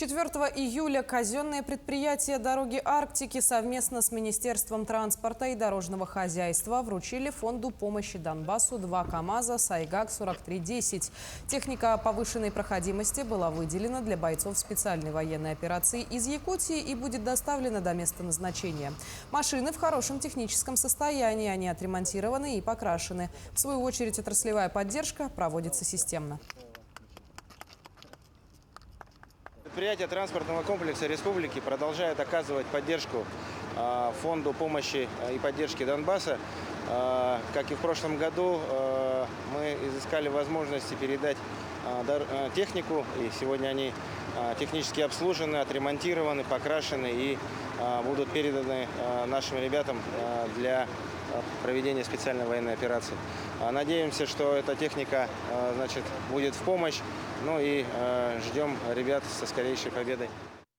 4 июля казенное предприятие «Дороги Арктики» совместно с Министерством транспорта и дорожного хозяйства вручили фонду помощи Донбассу 2 КАМАЗа «Сайгак-4310». Техника повышенной проходимости была выделена для бойцов специальной военной операции из Якутии и будет доставлена до места назначения. Машины в хорошем техническом состоянии, они отремонтированы и покрашены. В свою очередь, отраслевая поддержка проводится системно. Предприятие транспортного комплекса республики продолжает оказывать поддержку фонду помощи и поддержки Донбасса. Как и в прошлом году, мы изыскали возможности передать технику, и сегодня они технически обслужены, отремонтированы, покрашены и будут переданы нашим ребятам для проведения специальной военной операции. Надеемся, что эта техника будет в помощь, ну и ждем ребят со скорейшей победой.